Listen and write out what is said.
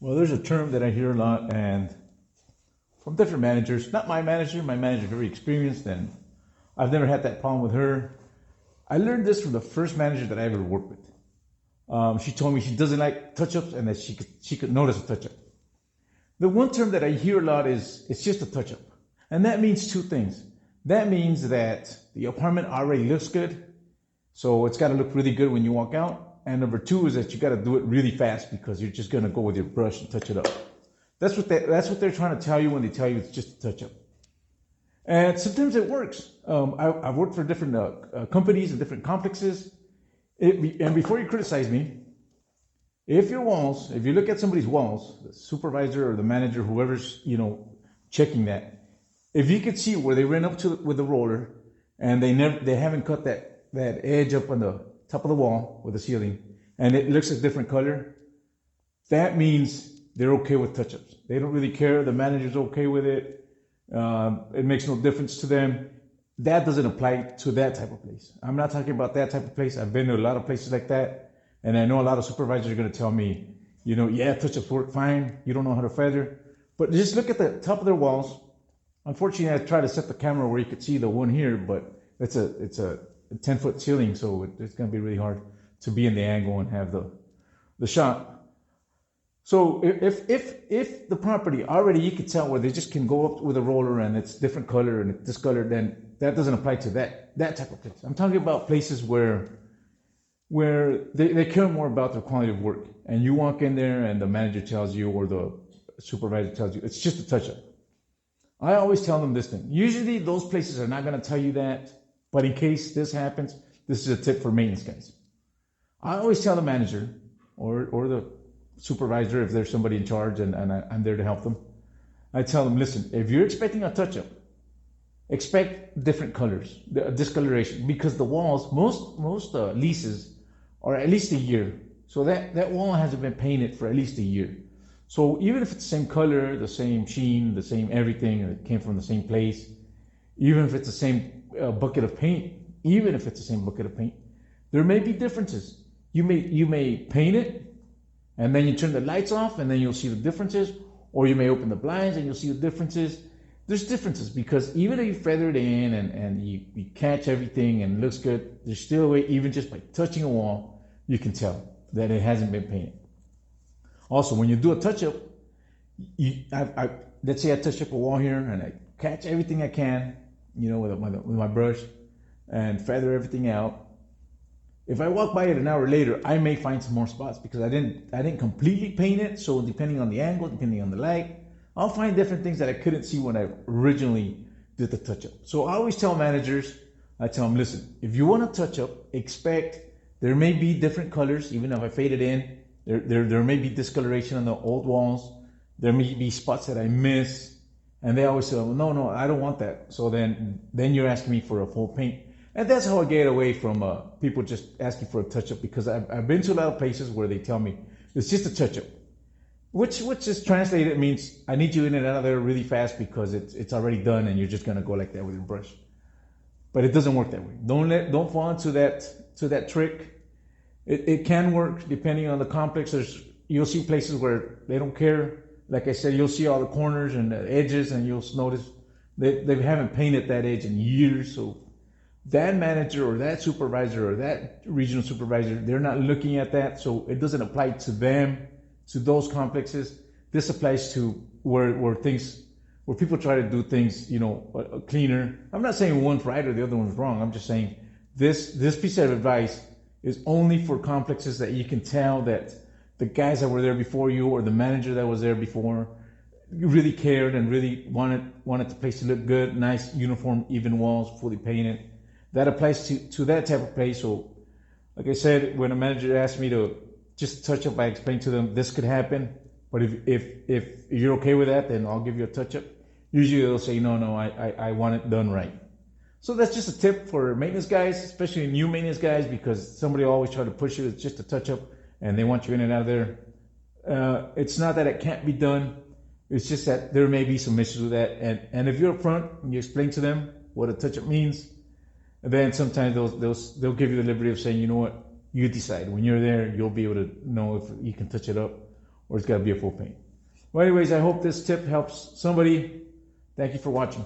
Well, there's a term that I hear a lot, and from different managers. Not my manager. My manager is very experienced, and I've never had that problem with her. I learned this from the first manager that I ever worked with. She told me she doesn't like touch-ups, and that she could notice a touch-up. The one term that I hear a lot is it's just a touch-up, and that means two things. That means that the apartment already looks good, so it's got to look really good when you walk out. And number two is that you got to do it really fast because you're just gonna go with your brush and touch it up. That's what they're trying to tell you when they tell you it's just a touch up. And sometimes it works. I've worked for different companies and different complexes. And before you criticize me, if you look at somebody's walls, the supervisor or the manager, whoever's checking that, if you could see where they ran up to with the roller, and they haven't cut that edge up on the top of the wall with the ceiling, and it looks a different color, that means they're okay with touch-ups. They don't really care. The manager's okay with it. It makes no difference to them. That doesn't apply to that type of place. I'm not talking about that type of place. I've been to a lot of places like that, and I know a lot of supervisors are going to tell me, yeah, touch-ups work fine. You don't know how to feather. But just look at the top of their walls. Unfortunately, I tried to set the camera where you could see the one here, but it's a 10-foot ceiling, so it's going to be really hard to be in the angle and have the shot. So if the property already, you could tell where they just can go up with a roller and it's different color and this color, then that doesn't apply to that type of place. I'm talking about places where they care more about their quality of work, and you walk in there and the manager tells you or the supervisor tells you it's just a touch-up. I always tell them this thing. Usually those places are not going to tell you that, but in case this happens, this is a tip for maintenance guys. I always tell the manager or the supervisor, if there's somebody in charge and I'm there to help them, I tell them, listen, if you're expecting a touch-up, expect different colors, discoloration, because the walls, most leases are at least a year. So that wall hasn't been painted for at least a year. So even if it's the same color, the same sheen, the same everything, or it came from the same place, even if it's the same bucket of paint, there may be differences. You may paint it, and then you turn the lights off, and then you'll see the differences, or you may open the blinds and you'll see the differences. There's differences because even if you feather it in and you catch everything and it looks good, there's still a way, even just by touching a wall, you can tell that it hasn't been painted. Also, when you do a touch-up, let's say I touch up a wall here and I catch everything I can, with my brush and feather everything out. If I walk by it an hour later, I may find some more spots because I didn't completely paint it. So depending on the angle, depending on the light, I'll find different things that I couldn't see when I originally did the touch-up. So I always tell managers, I tell them, listen, if you want a touch-up, expect there may be different colors, even if I fade it in. There may be discoloration on the old walls. There may be spots that I miss. And they always say, well, no, I don't want that. So then you're asking me for a full paint. And that's how I get away from people just asking for a touch-up, because I've been to a lot of places where they tell me it's just a touch-up, which is translated means I need you in and out of there really fast because it's already done and you're just gonna go like that with your brush. But it doesn't work that way. Don't fall into that trick. It can work depending on the complex. You'll see places where they don't care. Like I said, you'll see all the corners and the edges, and you'll notice they haven't painted that edge in years. So that manager or that supervisor or that regional supervisor, they're not looking at that. So it doesn't apply to them, to those complexes. This applies to where people try to do things, cleaner. I'm not saying one's right or the other one's wrong. I'm just saying this piece of advice is only for complexes that you can tell that the guys that were there before you or the manager that was there before really cared and really wanted the place to look good, nice, uniform, even walls, fully painted. That applies to that type of place. So, like I said, when a manager asked me to just touch up, I explained to them this could happen. But if you're okay with that, then I'll give you a touch up. Usually they'll say, no, I want it done right. So that's just a tip for maintenance guys, especially new maintenance guys, because somebody always try to push you. It's just a touch up and they want you in and out of there. It's not that it can't be done. It's just that there may be some issues with that. And if you're upfront and you explain to them what a touch up means, then sometimes they'll give you the liberty of saying, you know what, you decide. When you're there, you'll be able to know if you can touch it up or it's got to be a full paint. Well, anyways, I hope this tip helps somebody. Thank you for watching.